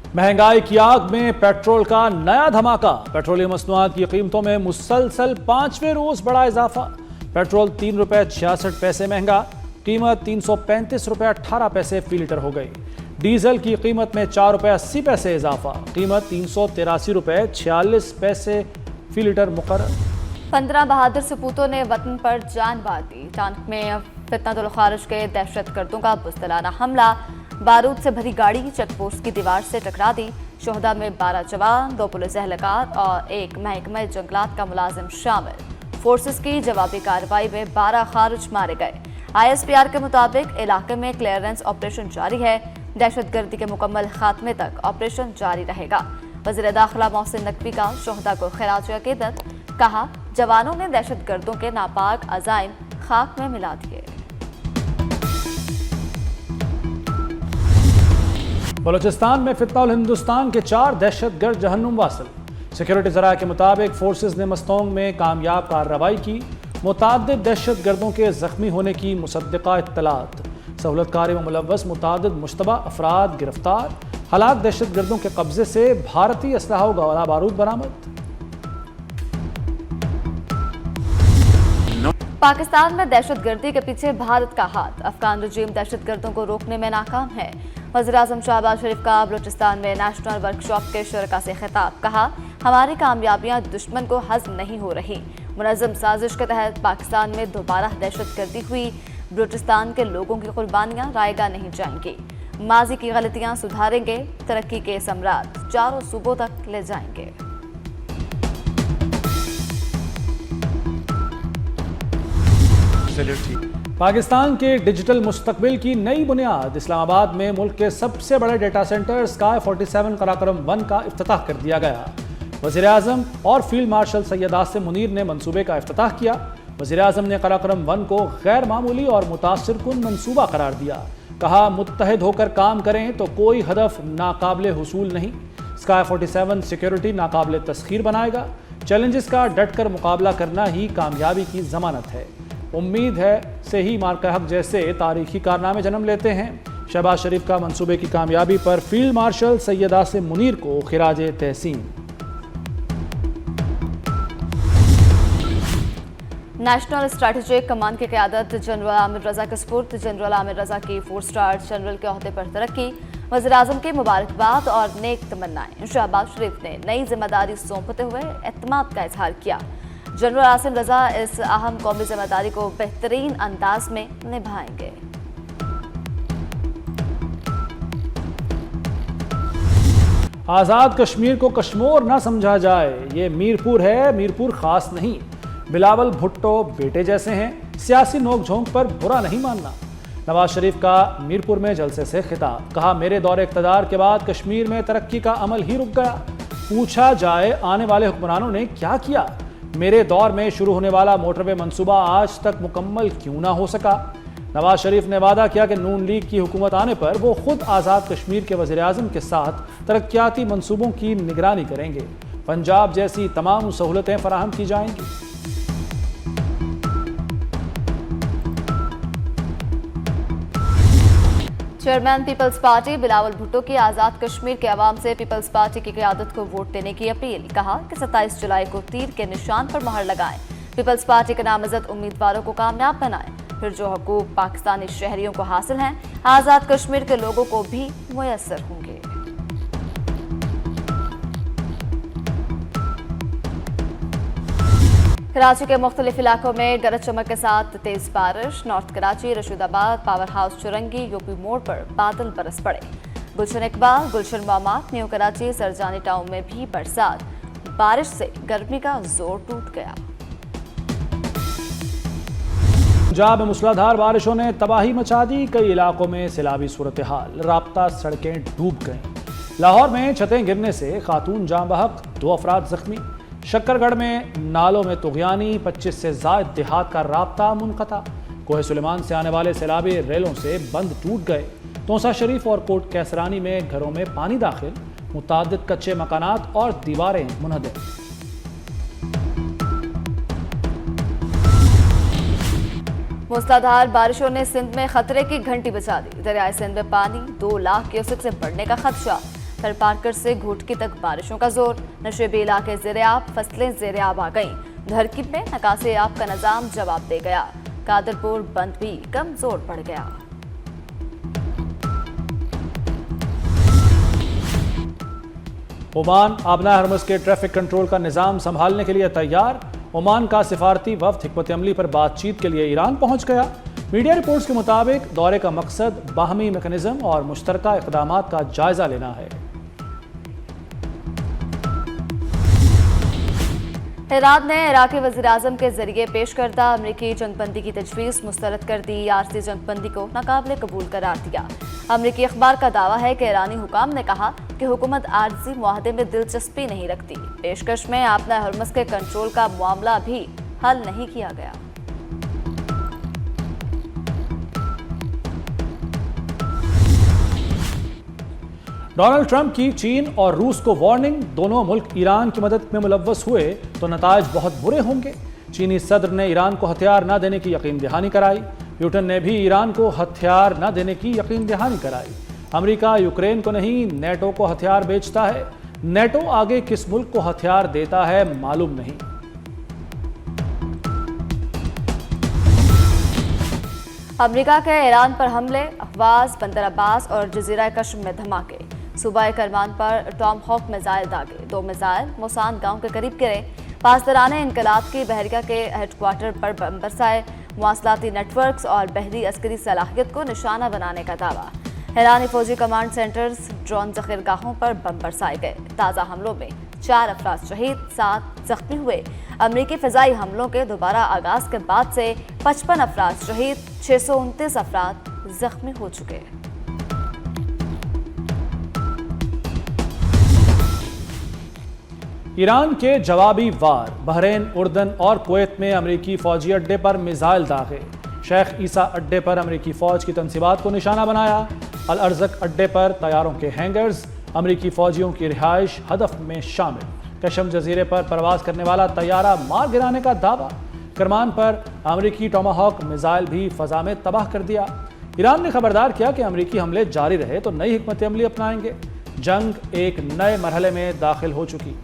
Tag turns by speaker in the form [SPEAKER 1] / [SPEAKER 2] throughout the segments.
[SPEAKER 1] महंगाई की आग में पेट्रोल का नया धमाका। पेट्रोलियम मसनूआत की कीमतों में मुसलसल 5वें रोज बड़ा इजाफा। पेट्रोल ₹3.66 महंगा, कीमत ₹335.18 फी लीटर हो गई। डीजल की कीमत में ₹4.80 इजाफा, कीमत ₹383.46 फी लीटर मुकर्रर।
[SPEAKER 2] 15 बहादुर सपूतों ने वतन पर जान बार दी। टांक में फितनतुल खारिज के दहशत गर्दों का बुज़दिलाना हमला, बारूद से भरी गाड़ी चेकपोस्ट की दीवार से टकरा दी। शोहदा में 12 जवान, 2 पुलिस एहलकार और 1 महकमा जंगलात का मुलाजिम शामिल। फोर्सेस की जवाबी कार्रवाई में 12 खारिज मारे गए। ISPR के मुताबिक इलाके में क्लियरेंस ऑपरेशन जारी है। दहशतगर्दी के मुकम्मल खात्मे तक ऑपरेशन जारी रहेगा। वज़ीर दाखिला मोहसिन नकवी का शोहदा को खिराज अकीदत, कहा जवानों ने दहशतगर्दों के नापाक अज़ाइम खाक में मिला दिए।
[SPEAKER 1] बलूचिस्तान में फितनतुल हिंदुस्तान के 4 दहशतगर्द जहन्नुम वासिल। सिक्योरिटी ज़राए के मुताबिक फोर्सेस ने मस्तोंग में कामयाब कार्रवाई की। मुतादिद दहशतगर्दों के जख्मी होने की मुसद्दिका इत्तलात। सहूलतकारी में मुलव्वस मुतादिद मुश्तबा अफराद गिरफ्तार। हलाक दहशतगर्दों के कब्जे से भारतीय असलहा व गोला बारूद बरामद।
[SPEAKER 2] पाकिस्तान में दहशतगर्दी के पीछे भारत का हाथ। अफगान रजीम दहशतगर्दों को रोकने में नाकाम है। वज़ीर-ए-आज़म शहबाज शरीफ का बलूचिस्तान में नेशनल वर्कशॉप के शुरका से खिताब, कहा हमारी कामयाबियां दुश्मन को हज़म नहीं हो रही। मुनज़्ज़म साजिश के तहत पाकिस्तान में दोबारा दहशतगर्दी हुई। बलूचिस्तान के लोगों की कुर्बानियां रायगा नहीं जाएंगी। माजी की गलतियां सुधारेंगे, तरक्की के समरात चारों सूबों तक ले जाएंगे।
[SPEAKER 1] पाकिस्तान के डिजिटल मुस्तकबिल की नई बुनियाद। इस्लामाबाद में मुल्क के सबसे बड़े डेटा सेंटर स्काई 47 कराक्रम 1 का इफ्तिताह कर दिया गया। वज़ीर-ए-आज़म और फील्ड मार्शल सैयद आसिम मुनीर ने मंसूबे का इफ्तिताह किया। वज़ीर-ए-आज़म ने कराक्रम 1 को गैर मामूली और मुतासिरकुन मंसूबा करार दिया। कहा मुत्तहिद होकर काम करें तो कोई हदफ नाकाबिले हुसूल नहीं। स्काई 47 सिक्योरिटी नाकाबिले तस्खीर बनाएगा। चैलेंजेस का डट कर मुकाबला करना ही कामयाबी की ज़मानत है। उम्मीद है से ही मार्का हक जैसे तारीखी कारनामे जन्म लेते हैं। शहबाज शरीफ का मंसूबे की कामयाबी पर फील्ड मार्शल सैयद आसिम मुनीर को खिराज तहसीन।
[SPEAKER 2] नेशनल स्ट्रेटेजिक कमान की क़यादत जनरल आमिर रज़ा के सुपुर्द। जनरल आमिर रज़ा की 4 स्टार जनरल के ओहदे पर तरक्की। वज़ीर-ए-आज़म की मुबारकबाद और नेक तमन्नाएं। शहबाज शरीफ ने नई जिम्मेदारी सौंपते हुए एतमाद का इजहार किया। जनरल आसिम रज़ा इस अहम कौमी जिम्मेदारी को बेहतरीन अंदाज में निभाएंगे।
[SPEAKER 1] आज़ाद कश्मीर को कश्मोर ना समझा जाए, ये मीरपुर है, मीरपुर खास नहीं। बिलावल भुट्टो बेटे जैसे हैं, सियासी नोक झोंक पर बुरा नहीं मानना। नवाज शरीफ का मीरपुर में जलसे से खिताब, कहा मेरे दौरे इक़्तिदार के बाद कश्मीर में तरक्की का अमल ही रुक गया। पूछा जाए आने वाले हुक्मरानों ने क्या किया। मेरे दौर में शुरू होने वाला मोटरवे मंसूबा आज तक मुकम्मल क्यों ना हो सका। नवाज शरीफ ने वादा किया कि नून लीग की हुकूमत आने पर वो खुद आज़ाद कश्मीर के वज़ीर-ए-आज़म के साथ तरक्याती मंसूबों की निगरानी करेंगे। पंजाब जैसी तमाम सहूलतें फराहम की जाएंगी।
[SPEAKER 2] चेयरमैन पीपल्स पार्टी बिलावल भुट्टो की आज़ाद कश्मीर के अवाम से पीपल्स पार्टी की क़यादत को वोट देने की अपील। कहा कि 27 जुलाई को तीर के निशान पर मोहर लगाएं। पीपल्स पार्टी के नामजद उम्मीदवारों को कामयाब बनाएं। फिर जो हकूक़ पाकिस्तानी शहरियों को हासिल हैं, आज़ाद कश्मीर के लोगों को भी मुयस्सर होंगे। कराची के मुख्तलिफ इलाकों में गरज चमक के साथ तेज बारिश। North Karachi, Rashidabad, power house Chowrangi, UP मोड़ पर बादल बरस पड़े। गुलशन इकबाल, गुलशन मामात, न्यू कराची, सरजानी टाउन में भी बरसात। बारिश से गर्मी का जोर टूट गया।
[SPEAKER 1] पंजाब में मूसलाधार बारिशों ने तबाही मचा दी। कई इलाकों में सैलाबी सूरत हाल, राब्ता सड़कें डूब गईं। लाहौर में छतें गिरने से खातून जाँ बहक, 2 अफराद जख्मी। शक्करगढ़ में नालों में तुग़यानी, 25 से ज़ायद देहात का राब्ता मुनक़ता। कोहे सुलेमान से आने वाले सैलाबी रेलों से बंद टूट गए। तोसा शरीफ और कोट कैसरानी में घरों में पानी दाखिल, मुतादिद कच्चे मकानात और दीवारें मुनहदम।
[SPEAKER 2] मूसलाधार बारिशों ने सिंध में खतरे की घंटी बजा दी। दरियाए सिंध में पानी 2 लाख क्यूसेक से बढ़ने का खदशा। थर पारकर से घोटकी तक बारिशों का जोर, नशेबी इलाके ज़ेर-ए-आब, फसलें ज़ेर-ए-आब आ गईं। धरकिब में नकासे आब का निज़ाम जवाब दे गया। कादरपुर बंद भी कमजोर पड़ गया।
[SPEAKER 1] ओमान आबना हरमुज़ के ट्रैफिक कंट्रोल का निज़ाम संभालने के लिए तैयार। ओमान का सिफारती वफ्द हिकमत अमली पर बातचीत के लिए ईरान पहुंच गया। मीडिया रिपोर्ट्स के मुताबिक दौरे का मकसद बाहमी मैकेनिज्म और मुश्तरका इक़दामात का जायजा लेना है।
[SPEAKER 2] ईरान ने इराक़ी वज़ीर-ए-आज़म के जरिए पेश करदा अमरीकी जंगबंदी की तजवीज़ मुस्तरद कर दी। आरसी जंगबंदी को नाकाबिले कबूल करार दिया। अमरीकी अखबार का दावा है कि ईरानी हुकाम ने कहा कि हुकूमत आरजी मुआहदे में दिलचस्पी नहीं रखती। पेशकश में आपना हरमुज़ के कंट्रोल का मामला भी हल नहीं किया गया।
[SPEAKER 1] डोनाल्ड ट्रंप की चीन और रूस को वार्निंग, दोनों मुल्क ईरान की मदद में मुलव्वस हुए तो नताइज बहुत बुरे होंगे। चीनी सदर ने ईरान को हथियार न देने की यकीन दहानी कराई। ब्यूटन ने भी ईरान को हथियार न देने की यकीन दहानी कराई। अमेरिका यूक्रेन को नहीं, नेटो को हथियार बेचता है। नेटो आगे किस मुल्क को हथियार देता है मालूम नहीं।
[SPEAKER 2] अमेरिका के ईरान पर हमले, अहवाज, बंदर अब्बास और जजीरा कश्म में धमाके। सूबाए करमान पर टॉम हॉक मिसाइल दागे। 2 मिसाइल मोसान गांव के करीब गिरे। पासदाराने इनकलाब की बहरिया के हेडक्वार्टर पर बम बरसाए। मवासलाती नेटवर्क्स और बहरी अस्करी सलाहियत को निशाना बनाने का दावा। ईरानी फौजी कमांड सेंटर्स, ड्रोन जखीरगाहों पर बम बरसाए गए। ताज़ा हमलों में 4 अफराद शहीद, 7 जख्मी हुए। अमरीकी फ़िज़ाई हमलों के दोबारा आगाज़ के बाद से 55 अफराद शहीद, 629 अफराद जख्मी हो चुके हैं।
[SPEAKER 1] ईरान के जवाबी वार, बहरीन, उर्दन और कुवैत में अमरीकी फौजी अड्डे पर मिसाइल दागे। शेख ईसा अड्डे पर अमरीकी फौज की तनसीबात को निशाना बनाया। अल अर्ज़क अड्डे पर तैयारों के हैंगर्स, अमरीकी फौजियों की रिहाइश हदफ में शामिल। कशम जजीरे पर परवाज करने वाला तैयारा मार गिराने का दावा। करमान पर अमरीकी टोमाहॉक मिसाइल भी फ़ज़ा में तबाह कर दिया। ईरान ने खबरदार किया कि अमरीकी हमले जारी रहे तो नई हिकमत अमली अपनाएंगे। जंग एक नए मरहले में दाखिल हो चुकी।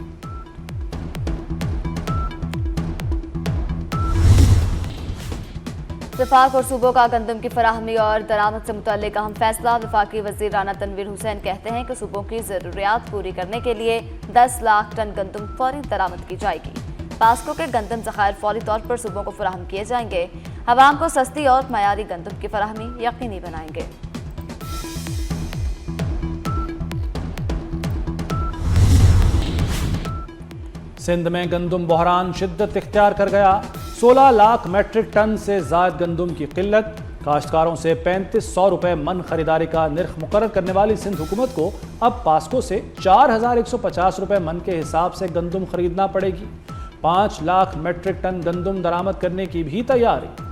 [SPEAKER 2] वफाक और सूबों का गंदम की फराहमी और दरामद से मुतल्लिक अहम फैसला। वफाकी वज़ीर राना तनवीर हुसैन कहते हैं कि सूबों की ज़रूरियात पूरी करने के लिए 10 लाख टन गंदम फौरी दरामद की जाएगी। पास्को के गंदम ज़खायर फौरी तौर पर सूबों को फराहम किए जाएंगे। अवाम को सस्ती और मयारी गंदम की फराहमी यकीनी बनाएंगे।
[SPEAKER 1] सिंध में गंदम बहरान शिद्दत इख्तियार कर गया। 16 लाख मेट्रिक टन से ज़ायद गंदम की किल्लत। काश्तकारों से 3500 रुपये मन खरीदारी का निर्ख मुकर्रर करने वाली सिंध हुकूमत को अब पास्को से 4150 रुपये मन के हिसाब से गंदम खरीदना पड़ेगी। 5 लाख मेट्रिक टन गंदम दरामद करने की भी तैयारी।